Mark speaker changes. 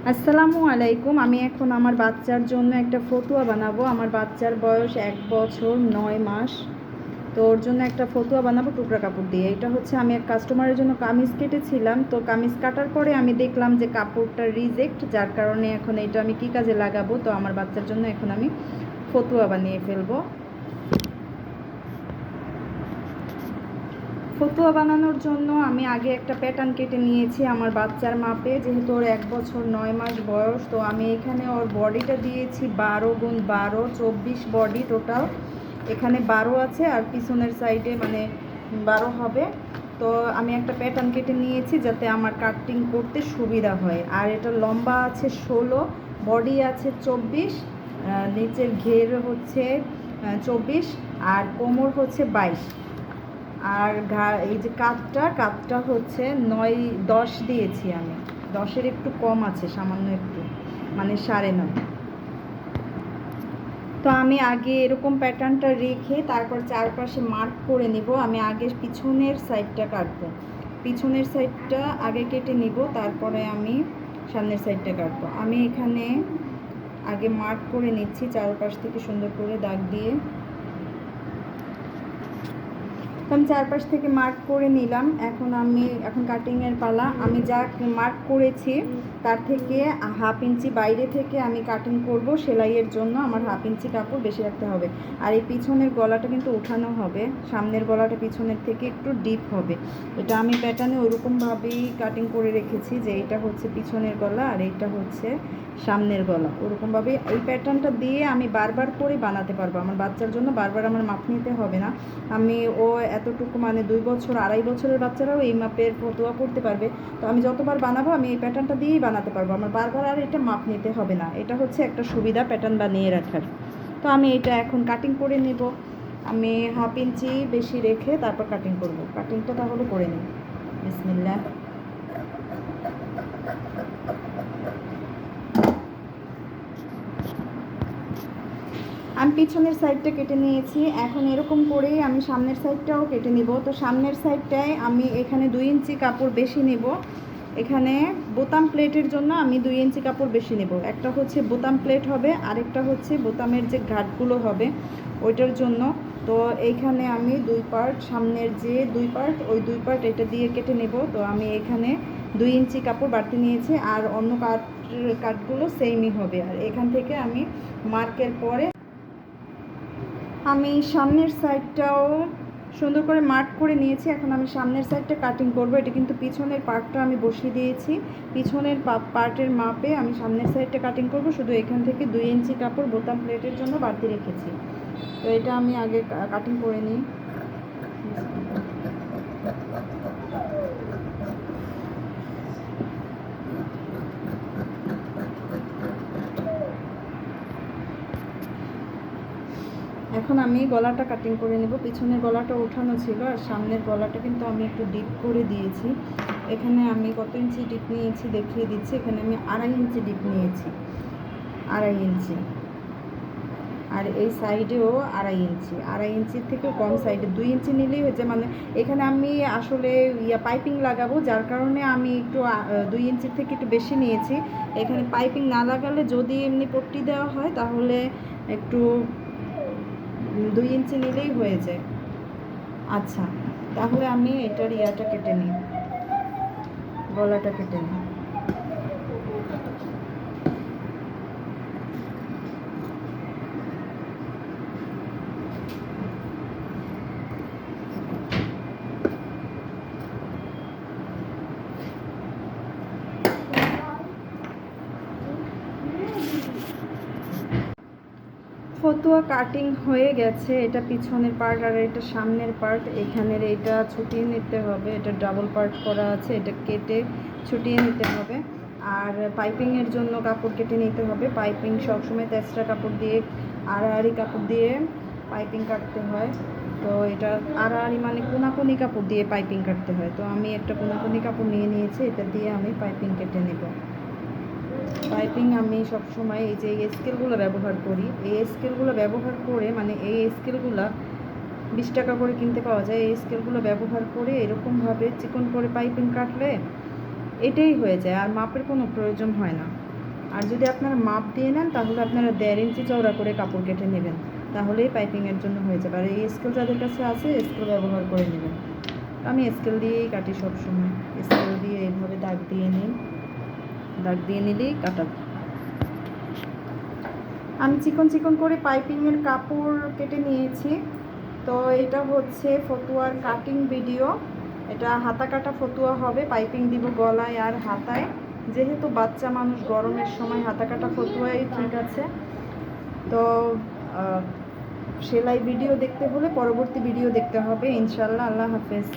Speaker 1: আসসালামু আলাইকুম। আমি এখন আমার বাচ্চার জন্য একটা ফতুয়া বানাবো। আমার বাচ্চার বয়স 1 বছর 9 মাস। তো ওর জন্য একটা ফতুয়া বানাবো টুকরা কাপড় দিয়ে। এটা হচ্ছে আমি এক কাস্টমারের জন্য কামিজ কেটেছিলাম। তো কামিজ কাটার পরে আমি দেখলাম যে কাপড়টা রিজেক্ট, যার কারণে এখন এটা আমি কী কাজে লাগাবো। তো আমার বাচ্চার জন্য এখন আমি ফতুয়া বানিয়ে ফেলবো। ফতুয়া বানানোর জন্য আমি আগে একটা প্যাটার্ন কেটে নিয়েছি আমার বাচ্চার মাপে, যেহেতু ওর 1 বছর 9 মাস বয়স। তো আমি এখানে ওর বডিটা দিয়েছি 12 × 12, 24 বডি টোটাল। এখানে 12 আছে আর পিছনের সাইডে মানে 12 হবে। তো আমি একটা প্যাটার্ন কেটে নিয়েছি যাতে আমার কাটিং করতে সুবিধা হয়। আর এটা লম্বা আছে 16, বডি আছে 24, নিচের ঘের হচ্ছে 24 আর কোমর হচ্ছে 22। আর এই যে কাপটা হচ্ছে 9-10 দিয়েছি আমি। 10-এর একটু কম আছে, সামান্য একটু, মানে 9.5। তো আমি আগে এরকম প্যাটার্নটা রেখে তারপর চারপাশে মার্ক করে নিব। আমি আগে পিছনের সাইডটা কাটবো, পিছনের সাইডটা আগে কেটে নিব, তারপরে আমি সামনের সাইডটা কাটবো। আমি এখানে আগে মার্ক করে নিচ্ছি চারপাশ থেকে সুন্দর করে দাগ দিয়ে। আমি চারপাশ থেকে মার্ক করে নিলাম। এখন কাটিংয়ের পালা। আমি যা মার্ক করেছি তার থেকে 1/2 ইঞ্চি বাইরে থেকে আমি কাটিং করব। সেলাইয়ের জন্য আমার 1/2 ইঞ্চি কাপড় বেশি রাখতে হবে। আর এই পিছনের গলাটা কিন্তু উঠানো হবে, সামনের গলাটা পিছনের থেকে একটু ডিপ হবে। এটা আমি প্যাটার্নে ওরকমভাবেই কাটিং করে রেখেছি যে এটা হচ্ছে পিছনের গলা আর এইটা হচ্ছে সামনের গলা। ওরকমভাবে এই প্যাটার্নটা দিয়ে আমি বারবার করে বানাতে পারবো। আমার বাচ্চার জন্য বারবার আমার মাপ নিতে হবে না। ও এতটুকু মানে 2 বছর 2.5 বছরের বাচ্চারাও এই মাপের ফতুয়া করতে পারবে। তো আমি যতবার বানাবো আমি এই প্যাটার্নটা দিয়েই বানাতে পারবো। আমার বারবার আর এটা মাপ নিতে হবে না। এটা হচ্ছে একটা সুবিধা প্যাটার্ন বানিয়ে রাখার। তো আমি এটা এখন কাটিং করে নেব। আমি 1/2 ইঞ্চি বেশি রেখে তারপর কাটিং করব। কাটিংটা তাহলে করে নিই। বিসমিল্লাহ। আমি পিছনের সাইডটা কেটে নিয়েছি। এখন এরকম করেই আমি সামনের সাইডটাও কেটে নিব। তো সামনের সাইডটায় আমি এখানে 2 ইঞ্চি কাপড় বেশি নেব। এখানে বোতাম প্লেটের জন্য আমি 2 ইঞ্চি কাপড় বেশি নেব। একটা হচ্ছে বোতাম প্লেট হবে, আরেকটা হচ্ছে বোতামের যে ঘাটগুলো হবে ওইটার জন্য। তো এইখানে আমি 2 পার্ট, সামনের যে 2 পার্ট ওই 2 পার্ট এটা দিয়ে কেটে নেব। তো আমি এখানে 2 ইঞ্চি কাপড় বাড়তি নিয়েছি আর অন্য কাটগুলো সেমই হবে। আর এখান থেকে আমি মার্কের পরে আমি সামনের সাইডটাও সুন্দর করে মার্ক করে নিয়েছি। এখন আমি সামনের সাইডটা কাটিং করব। এটা কিন্তু পিছনের পার্টটা আমি বসিয়ে দিয়েছি। পিছনের পার্টের মাপে আমি সামনের সাইডটা কাটিং করব। শুধু এখান থেকে 2 ইঞ্চি কাপড় বোতাম প্লেটের জন্য বাড়তি রেখেছি। তো এটা আমি আগে কাটিং করে নিই। এখন আমি গলাটা কাটিং করে নেব। পিছনের গলাটা ওঠানো ছিল আর সামনের গলাটা কিন্তু আমি একটু ডিপ করে দিয়েছি। এখানে আমি কত ইঞ্চি ডিপ নিয়েছি দেখিয়ে দিচ্ছি। এখানে আমি 2.5 ইঞ্চি ডিপ নিয়েছি, 2.5 ইঞ্চি। আর এই সাইডেও 2.5 ইঞ্চি, 2.5 ইঞ্চির থেকে কম সাইডে 2 ইঞ্চি নিলেই হয়েছে। মানে এখানে আমি আসলে পাইপিং লাগাবো, যার কারণে আমি একটু 2 ইঞ্চির থেকে একটু বেশি নিয়েছি। এখানে পাইপিং না লাগালে যদি এমনি পট্টি দেওয়া হয় তাহলে একটু 2 ইঞ্চি নিলেই হয়ে যায়। আচ্ছা, তাহলে আমি এটার কেটে নিই, গলাটা কেটে নিই। ফতুয়া কাটিং হয়ে গেছে। এটা পিছনের পার্ট আর এটা সামনের পার্ট। এখানের এটা ছুটিয়ে নিতে হবে, এটা ডাবল পার্ট করা আছে, এটা কেটে ছুটিয়ে নিতে হবে। আর পাইপিংয়ের জন্য কাপড় কেটে নিতে হবে। পাইপিং সবসময় তেসরা কাপড় দিয়ে, আড়াআড়ি কাপড় দিয়ে পাইপিং কাটতে হয়। তো এটা আড়াআড়ি মানে কোনাকুনি কাপড় দিয়ে পাইপিং কাটতে হয়। তো আমি একটা কোনাকুনি কাপড় নিয়ে নিয়েছি, এটা দিয়ে আমি পাইপিং কেটে নেব। পাইপিং আমি সবসময় এই যে এই স্কেলগুলো ব্যবহার করি। এই স্কেলগুলো ব্যবহার করে, মানে এই স্কেলগুলো 20 টাকা করে কিনতে পাওয়া যায়। এই স্কেলগুলো ব্যবহার করে এরকমভাবে চিকন করে পাইপিং কাটলে এটাই হয়ে যায়, আর মাপের কোনো প্রয়োজন হয় না। আর যদি আপনারা মাপ দিয়ে নেন তাহলে আপনারা 1.5 ইঞ্চি চওড়া করে কাপড় কেটে নেবেন, তাহলেই পাইপিংয়ের জন্য হয়ে যাবে। আর এই স্কেল যাদের কাছে আছে স্কেল ব্যবহার করে নেবেন। আমি স্কেল দিয়েই কাটি সবসময়, স্কেল দিয়ে এইভাবে দাগ দিয়ে নিই, দাগ দিয়ে নিলেই কাটা। আমি চিকন চিকন করে পাইপিংয়ের কাপড় কেটে নিয়েছি। তো এটা হচ্ছে ফতুয়ার কাটিং ভিডিও, এটা হাতা কাটা ফতুয়া হবে, পাইপিং দিব গলায় আর হাতায়। যেহেতু বাচ্চা মানুষ, গরমের সময় হাতা কাটা ফতুয়াই ঠিক আছে। তো সেলাই ভিডিও দেখতে হলে পরবর্তী ভিডিও দেখতে হবে ইনশাল্লাহ। আল্লাহ হাফেজ।